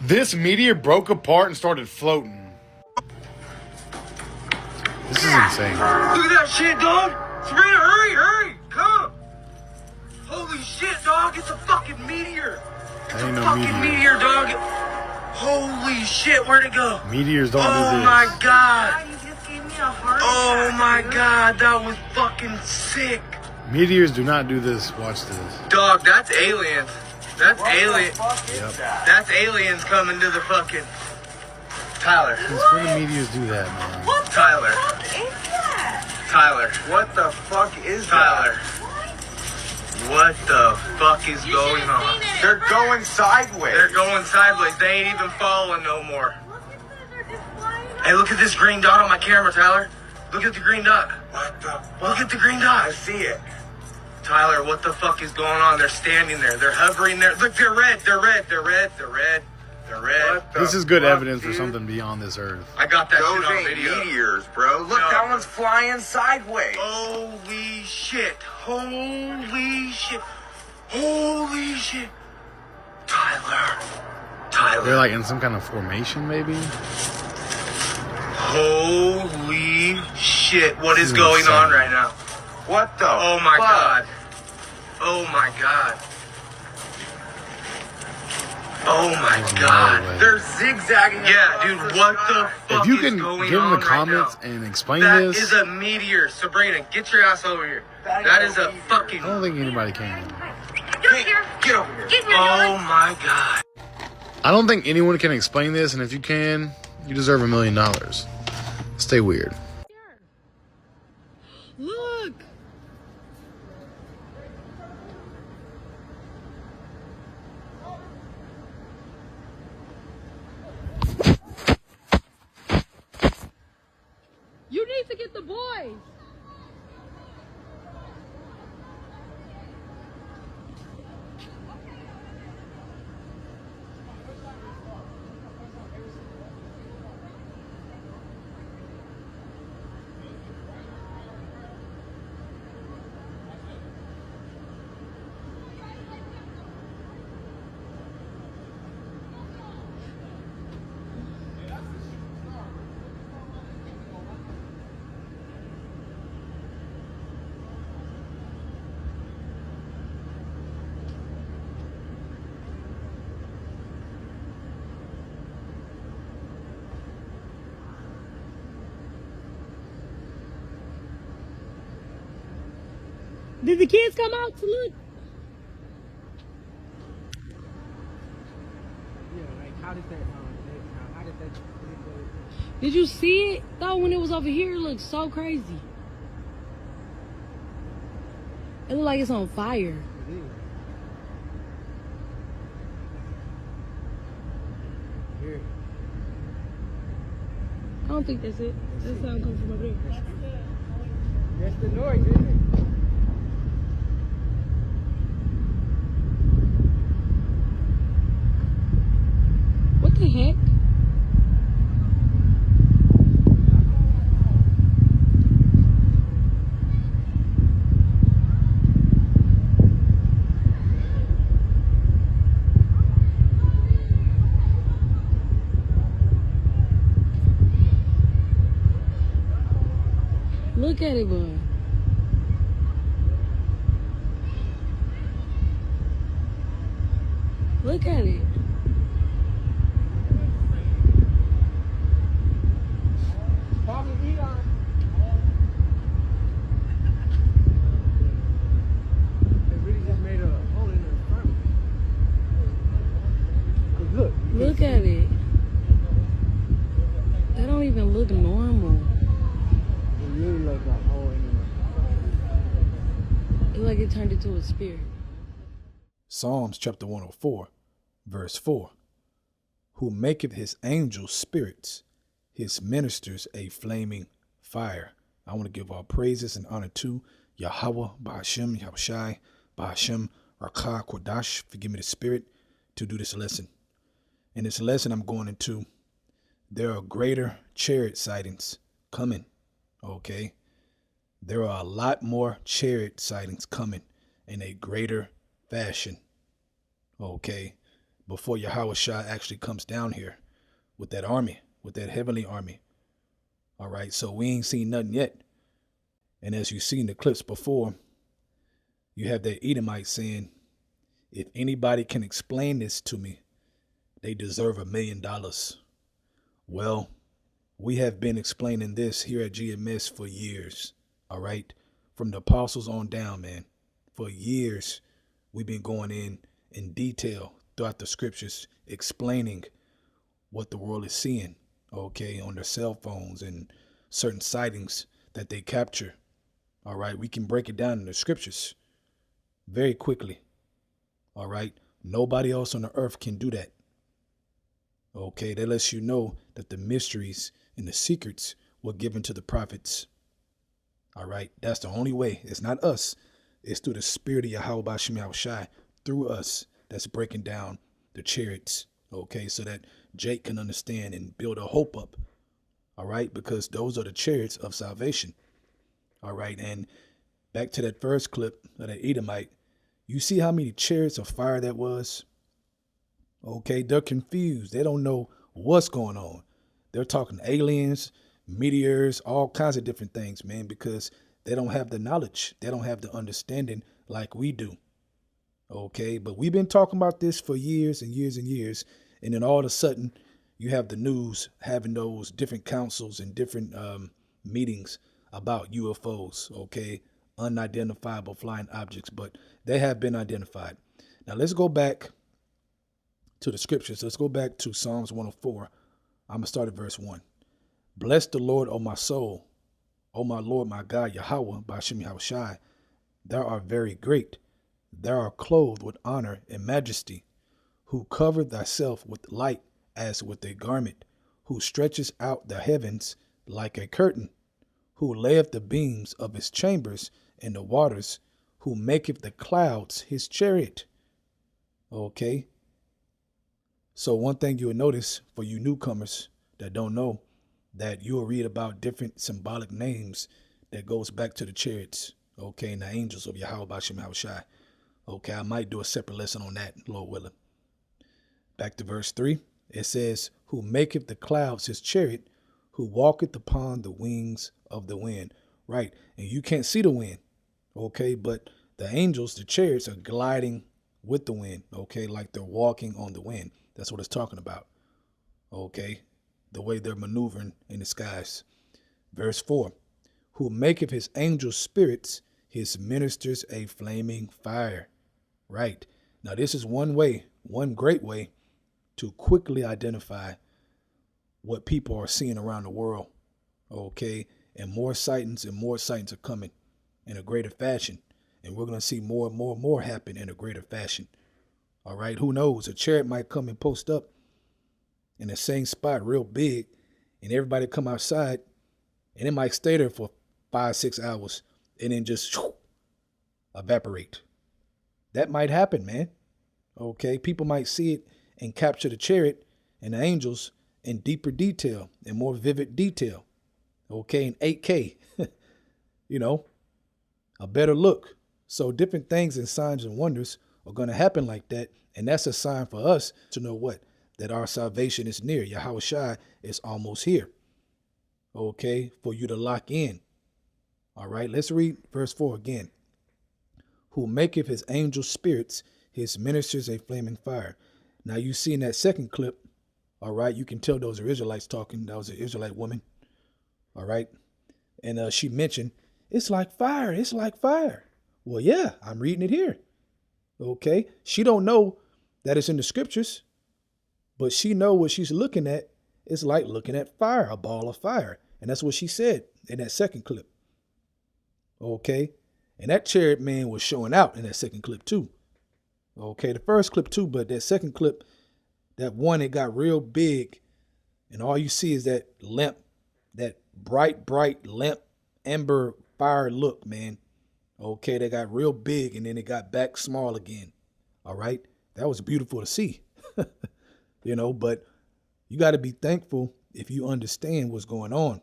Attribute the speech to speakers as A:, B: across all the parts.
A: This meteor broke apart and started floating. This is insane.
B: Look at that shit, dog. Sabrina, hurry, come. Holy shit, dog. It's a fucking meteor. It's a fucking meteor, dog. Holy shit, where'd it go?
A: Meteors don't do this.
B: Oh my god.
C: You just gave me a heart
B: Oh
C: attack,
B: my
C: dude.
B: god, that was fucking sick.
A: Meteors do not do this. Watch this.
B: Dog, that's aliens. That's aliens.
A: Yep.
B: That's aliens coming to the fucking... Tyler.
A: Since when do meteors do that, man?
C: What
B: Tyler.
C: the fuck is that?
B: Tyler.
D: What the fuck is
B: Tyler. What the fuck is going on?
D: that? They're going sideways.
B: They're going sideways. They ain't even following no more.
C: Look at them. They're just flying up.
B: Hey, look at this green dot on my camera, Tyler. Look at the green dot.
D: What the fuck?
B: Look at the green
D: I
B: dot.
D: see it.
B: Tyler, what the fuck is going on? They're standing there. They're hovering there. Look, they're red. They're red. They're red. They're red. They're red.
D: What the
A: This is good
D: fuck,
A: evidence for
D: dude?
A: something beyond this earth.
B: I got that
D: Those
B: shit on
D: ain't
B: video.
D: meteors, bro. Look,
B: No.
D: that one's flying sideways.
B: Holy shit. Holy shit. Holy shit. Tyler. Tyler.
A: They're like in some kind of formation, maybe?
B: Holy shit. What is
A: This is
B: going
A: insane.
B: on right now?
D: What the
B: Oh my
D: fuck?
B: god. Oh my god. Oh my
A: There's no
B: god.
A: way.
D: They're zigzagging.
B: Yeah,
D: across
B: dude,
D: the
B: what
D: sky.
B: the fuck
A: If you
B: is
A: can
B: going
A: get in
B: on
A: the
B: right
A: comments
B: now?
A: and explain
B: That
A: this,
B: is a meteor. Sabrina, get your ass over here. That is a fucking...
A: I don't think anybody can.
C: Get here.
B: Get over here.
C: Get here,
B: Oh
C: Dylan.
B: my god.
A: I don't think anyone can explain this, and if you can, you deserve $1 million. Stay weird.
E: Look! You need to get the boys! Did the kids come out to look? Did you see it though when it was over here? It looked so crazy. It looked like it's on fire. I don't think that's it. That sound comes from over there.
F: That's the noise, isn't it?
E: What the heck? Look at it, boy. Look at it.
F: Probably Elon. They really just made a hole in the front. 'Cause look. you
E: Look
F: can
E: at
F: see
E: it. That don't even look normal.
F: It really looks like a hole in
E: It look like it turned into a spirit.
G: Psalms chapter 104, verse 4. Who maketh his angels spirits, his ministers a flaming fire. I want to give all praises and honor to Yahweh, Ba'ashem, Yahushai, Ba'ashem, Rakah, Kodash, forgive me the spirit, to do this lesson. In this lesson I'm going into, there are greater chariot sightings coming, okay? There are a lot more chariot sightings coming in a greater fashion, okay? before Yahweh Shah actually comes down here with that army, with that heavenly army. All right, so we ain't seen nothing yet. And as you've seen the clips before, you have that Edomite saying, if anybody can explain this to me, they deserve $1 million. Well, we have been explaining this here at GMS for years. All right, from the apostles on down, man. For years, we've been going in detail throughout the scriptures, explaining what the world is seeing, okay, on their cell phones and certain sightings that they capture. All right, we can break it down in the scriptures very quickly. All right, nobody else on the earth can do that. Okay, that lets you know that the mysteries and the secrets were given to the prophets. All right, that's the only way. It's not us. It's through the spirit of Yahweh B'Shem Yahushai, through us, that's breaking down the chariots. Okay, so that Jake can understand and build a hope up. All right, because those are the chariots of salvation. All right, and back to that first clip of that Edomite, you see how many chariots of fire that was? Okay, they're confused. They don't know what's going on. They're talking aliens, meteors, all kinds of different things, man, because they don't have the knowledge. They don't have the understanding like we do. Okay, but we've been talking about this for years and years and years. And then all of a sudden, you have the news having those different councils and different meetings about UFOs, okay, unidentifiable flying objects, but they have been identified. Now, let's go back to the scriptures. Let's go back to Psalms 104. I'm going to start at verse 1. Bless the Lord, O my soul, O my Lord, my God, Yahweh, B'Shem Yahushai. Thou art very great. Thou art clothed with honor and majesty, who covered thyself with light as with a garment, who stretches out the heavens like a curtain, who layeth the beams of his chambers in the waters, who maketh the clouds his chariot. Okay. So one thing you will notice for you newcomers that don't know, that you will read about different symbolic names that goes back to the chariots, okay, and the angels of Yahweh B'Shem Yahushai. Okay, I might do a separate lesson on that, Lord willing. Back to verse 3. It says, who maketh the clouds his chariot, who walketh upon the wings of the wind. Right, and you can't see the wind, okay, but the angels, the chariots, are gliding with the wind, okay, like they're walking on the wind. That's what it's talking about, okay, the way they're maneuvering in the skies. Verse 4, who maketh his angel spirits, his ministers a flaming fire. Right. Now, this is one way, one great way to quickly identify what people are seeing around the world. Okay. And more sightings are coming in a greater fashion. And we're going to see more and more happen in a greater fashion. All right. Who knows? A chariot might come and post up in the same spot real big, and everybody come outside, and it might stay there for 5-6 hours and then just evaporate. That might happen, man. Okay, people might see it and capture the chariot and the angels in deeper detail and more vivid detail. Okay, in 8K, you know, a better look. So different things and signs and wonders are going to happen like that. And that's a sign for us to know what? That our salvation is near. Yahweh Shai is almost here. Okay, for you to lock in. All right, let's read verse 4 again. Who maketh his angel spirits, his ministers a flaming fire. Now you see in that second clip, all right, you can tell those are Israelites talking. That was an Israelite woman. All right. And she mentioned, it's like fire. It's like fire. Well, yeah, I'm reading it here. Okay. She don't know that it's in the scriptures, but she know what she's looking at. It's like looking at fire, a ball of fire. And that's what she said in that second clip. Okay. And that chariot man was showing out in that second clip too. Okay, the first clip too, but that second clip, that one, it got real big. And all you see is that lamp, that bright lamp, amber fire look, man. Okay, they got real big and then it got back small again. All right, that was beautiful to see. You know, but you got to be thankful if you understand what's going on.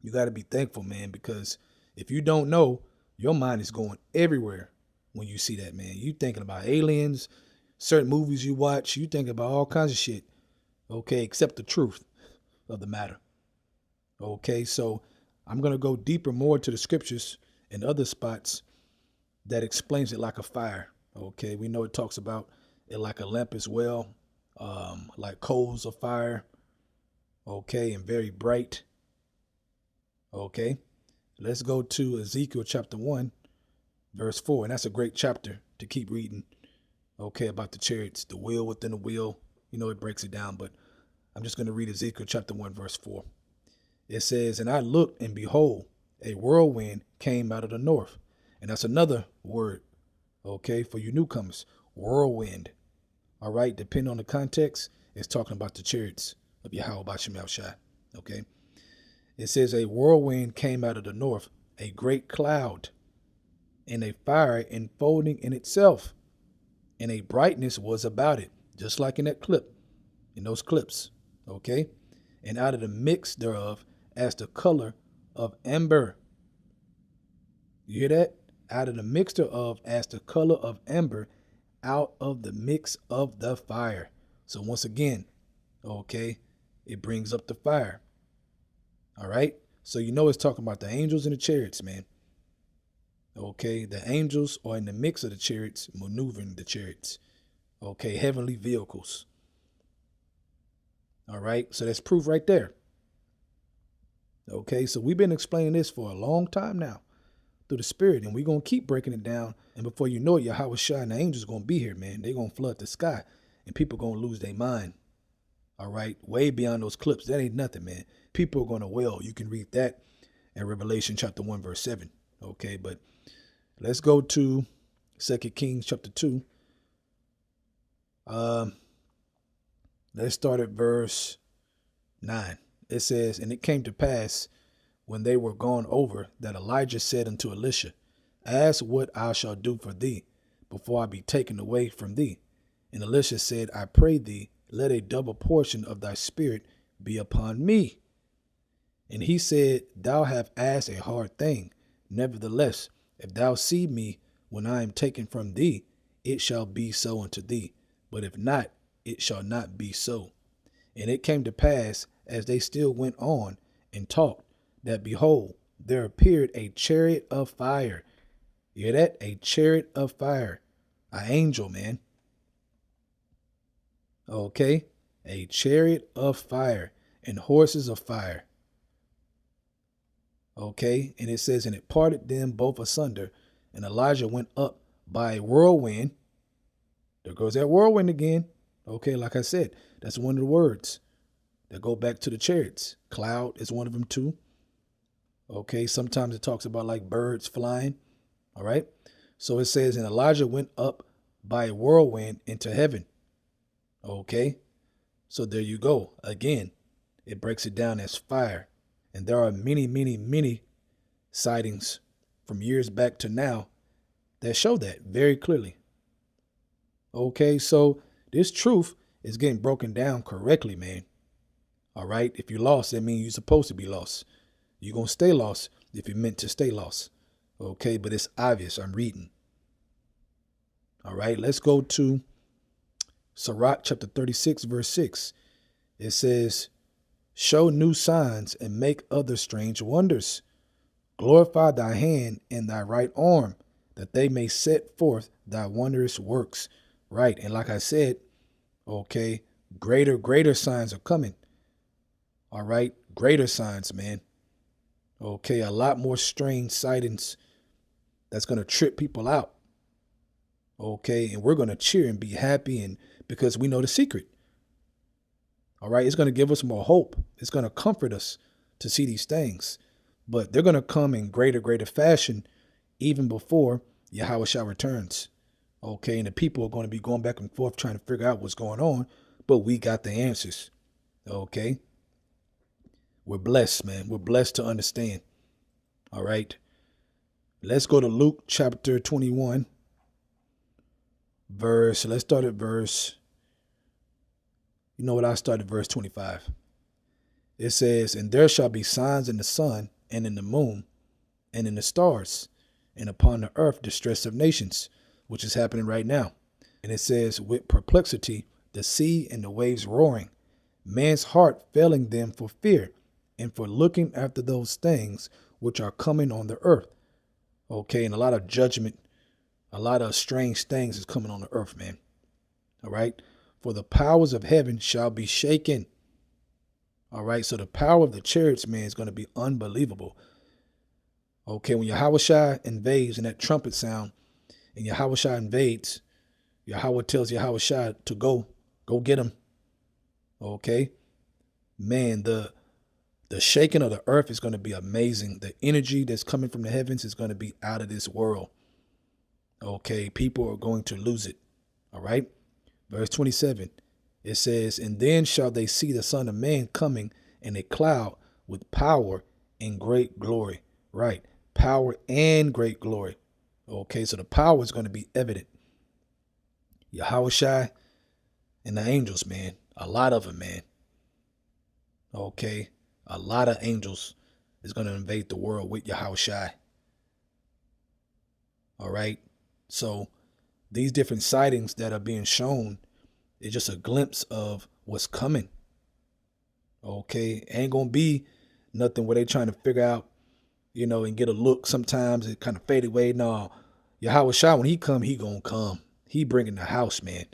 G: You got to be thankful, man, because if you don't know, your mind is going everywhere when you see that, man. You thinking about aliens, certain movies you watch, you think about all kinds of shit. Okay, except the truth of the matter. Okay, so I'm going to go deeper more to the scriptures and other spots that explains it like a fire. Okay, we know it talks about it like a lamp as well, like coals of fire. Okay, and very bright. Okay, let's go to Ezekiel chapter 1, verse 4. And that's a great chapter to keep reading. Okay, about the chariots, the wheel within the wheel. You know, it breaks it down, but I'm just going to read Ezekiel chapter 1, verse 4. It says, and I looked, and behold, a whirlwind came out of the north. And that's another word, okay, for you newcomers, whirlwind. All right, depending on the context, it's talking about the chariots of Yahweh Bashim Shai. Okay, it says a whirlwind came out of the north, a great cloud, and a fire enfolding in itself, and a brightness was about it, just like in that clip, in those clips. Okay, and out of the mix thereof, as the color of amber. You hear that? Out of the mixture of, as the color of amber, out of the mix of the fire. So once again, okay, it brings up the fire. All right. So you know it's talking about the angels and the chariots, man. Okay, the angels are in the mix of the chariots, maneuvering the chariots. Okay, heavenly vehicles. All right, so that's proof right there. Okay, so we've been explaining this for a long time now through the Spirit, and we're going to keep breaking it down. And before you know it, Yahweh Shai and the angels going to be here, man. They're going to flood the sky, and people going to lose their mind. All right, way beyond those clips. That ain't nothing, man. People are going to wail. You can read that in Revelation chapter 1, verse 7. Okay, but let's go to 2 Kings chapter 2. Let's start at verse 9. It says, and it came to pass when they were gone over that Elijah said unto Elisha, ask what I shall do for thee before I be taken away from thee. And Elisha said, I pray thee, let a double portion of thy spirit be upon me. And he said, thou have asked a hard thing. Nevertheless, if thou see me when I am taken from thee, it shall be so unto thee. But if not, it shall not be so. And it came to pass, as they still went on and talked, that behold, there appeared a chariot of fire. You hear that? A chariot of fire. An angel, man. Okay? A chariot of fire and horses of fire. Okay? And it says, and it parted them both asunder, and Elijah went up by a whirlwind. There goes that whirlwind again. Okay, like I said, that's one of the words that go back to the chariots. Cloud is one of them too. Okay, sometimes it talks about like birds flying. All right. So it says, and Elijah went up by a whirlwind into heaven. Okay. So there you go. Again, it breaks it down as fire. And there are many, many, many sightings from years back to now that show that very clearly. Okay, so this truth is getting broken down correctly, man. All right. If you're lost, that means you're supposed to be lost. You're going to stay lost if you're meant to stay lost. Okay. But it's obvious. I'm reading. All right. Let's go to Chariot chapter 36, verse 6. It says, show new signs and make other strange wonders. Glorify thy hand and thy right arm, that they may set forth thy wondrous works. Right. And like I said, okay, greater signs are coming. All right. Greater signs, man. Okay. A lot more strange sightings that's going to trip people out. Okay. And we're going to cheer and be happy, and because we know the secret. All right. It's going to give us more hope. It's going to comfort us to see these things, but they're going to come in greater fashion even before Yahweh Shai returns. Okay. And the people are going to be going back and forth trying to figure out what's going on, but we got the answers. Okay. We're blessed, man. We're blessed to understand. All right. Let's go to Luke chapter 21. Let's start at verse. You know what? I start at verse 25. It says, and there shall be signs in the sun and in the moon and in the stars, and upon the earth distress of nations, which is happening right now. And it says, with perplexity, the sea and the waves roaring, man's heart failing them for fear and for looking after those things which are coming on the earth. Okay, and a lot of judgment, a lot of strange things is coming on the earth, man. All right, for the powers of heaven shall be shaken. All right, so the power of the chariots, man, is going to be unbelievable. Okay, when Yahushua invades and that trumpet sound, and Yahushua invades, Yahweh tells Yahushua to go get him. Okay, man, the shaking of the earth is going to be amazing. The energy that's coming from the heavens is going to be out of this world. Okay, people are going to lose it. All right, verse 27, it says, and then shall they see the Son of Man coming in a cloud with power and great glory. Right, power and great glory. Okay, so the power is going to be evident. Yahushua and the angels, man, a lot of them, man. Okay, a lot of angels is going to invade the world with Yahushua. All right, so these different sightings that are being shown is just a glimpse of what's coming. Okay, ain't going to be nothing where they trying to figure out, you know, and get a look. Sometimes it kind of fade away. No, Yahushua, when he come, he going to come. He bringing the house, man.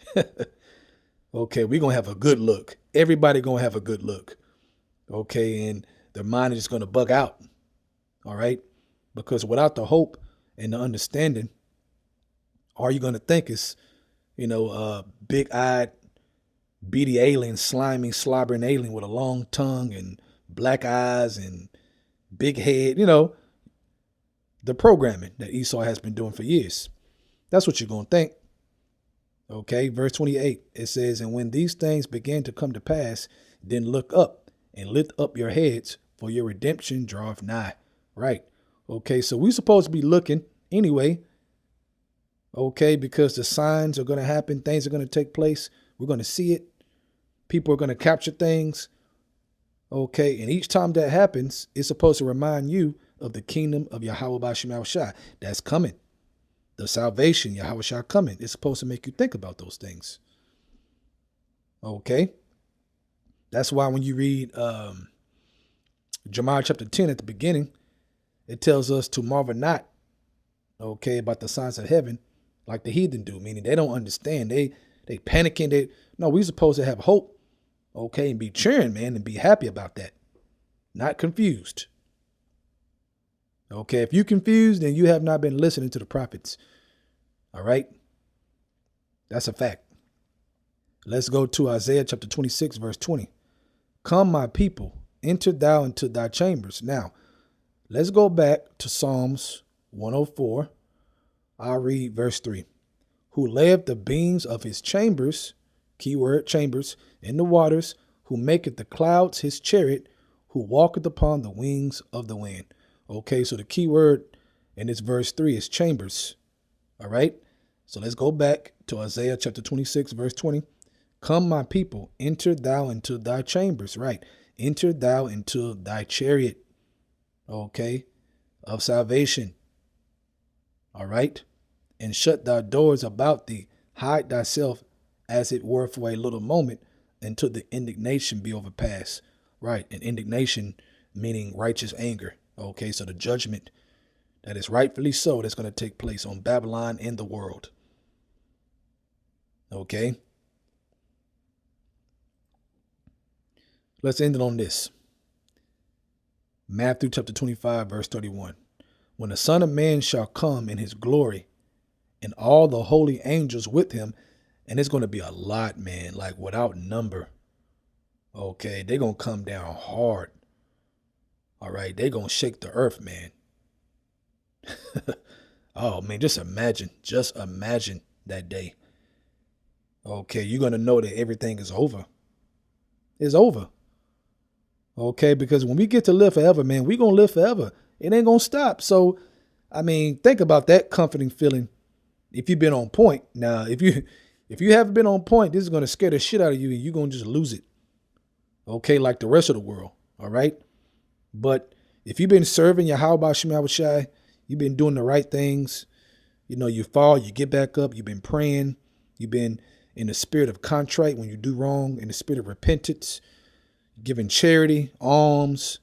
G: Okay, we're going to have a good look. Everybody going to have a good look. Okay, and their mind is just going to bug out. All right, because without the hope and the understanding, all you're going to think is, you know, big-eyed, beady alien, slimy, slobbering alien with a long tongue and black eyes and big head, you know, the programming that Esau has been doing for years. That's what you're going to think. Okay, verse 28, it says, and when these things began to come to pass, then look up and lift up your heads, for your redemption draweth nigh. Right. Okay, so we're supposed to be looking anyway. Okay, because the signs are going to happen. Things are going to take place. We're going to see it. People are going to capture things. Okay, and each time that happens, it's supposed to remind you of the kingdom of Yahweh B'Shem Shai that's coming. The salvation, Yahweh Shai coming. It's supposed to make you think about those things. Okay. That's why when you read Jeremiah chapter 10 at the beginning, it tells us to marvel not, okay, about the signs of heaven like the heathen do, meaning they don't understand. They panicking. No, we're supposed to have hope, okay, and be cheering, man, and be happy about that. Not confused. Okay, if you're confused, then you have not been listening to the prophets. All right? That's a fact. Let's go to Isaiah chapter 26, verse 20. Come, my people, enter thou into thy chambers. Now, let's go back to Psalms 104. I'll read verse 3. Who layeth the beams of his chambers, keyword chambers, in the waters, who maketh the clouds his chariot, who walketh upon the wings of the wind. Okay, so the key word in this verse 3 is chambers. All right, so let's go back to Isaiah chapter 26, verse 20. Come, my people, enter thou into thy chambers. Right, enter thou into thy chariot, okay, of salvation. All right, and shut thy doors about thee. Hide thyself as it were for a little moment until the indignation be overpassed. Right, and indignation meaning righteous anger. Okay, so the judgment that is rightfully so that's going to take place on Babylon and the world. Okay. Let's end it on this. Matthew chapter 25, verse 31. When the Son of Man shall come in his glory and all the holy angels with him, and it's going to be a lot, man, like without number. Okay, they're going to come down hard. All right, they're going to shake the earth, man. Oh, man, just imagine that day. Okay, you're going to know that everything is over. It's over. Okay, because when we get to live forever, man, we're going to live forever. It ain't going to stop. So, I mean, think about that comforting feeling if you've been on point. Now, if you haven't been on point, this is going to scare the shit out of you and you're going to just lose it. Okay, like the rest of the world. All right. But if you've been serving Yahweh B'Shem Shai, you've been doing the right things, you know, you fall, you get back up, you've been praying, You've been in the spirit of contrite when you do wrong, in the spirit of repentance, giving charity, alms.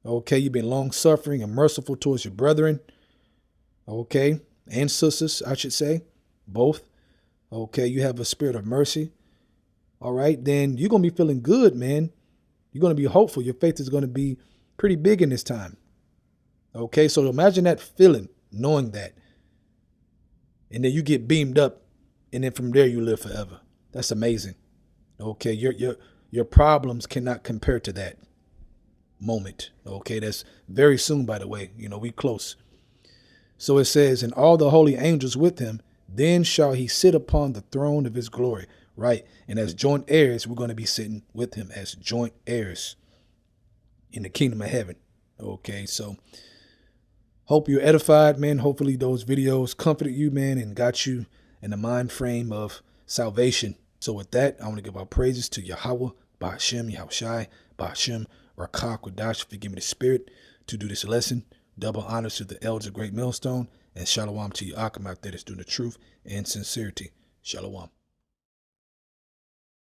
G: Okay, you've been long-suffering and merciful towards your brethren. Okay, and sisters, I should say, both. Okay, you have a spirit of mercy. All right, then you're going to be feeling good, man. You're going to be hopeful. Your faith is going to be pretty big in this time. Okay, so imagine that feeling, knowing that. And then you get beamed up, and then from there you live forever. That's amazing. Okay, your problems cannot compare to that moment. Okay, that's very soon, by the way. You know, we close. So it says, and all the holy angels with him, then shall he sit upon the throne of his glory. Right. And as joint heirs, we're going to be sitting with him as joint heirs in the kingdom of heaven. Okay, so hope you're edified, man. Hopefully those videos comforted you, man, and got you in the mind frame of salvation. So with that, I want to give our praises to Yahweh, Ba'ashem, Yahushai, Ba'ashem, Rakah, Kodash, for giving me the spirit to do this lesson. Double honors to the elders of Great Millstone, and shalom to Yaakam out there that's doing the truth and sincerity. Shalom.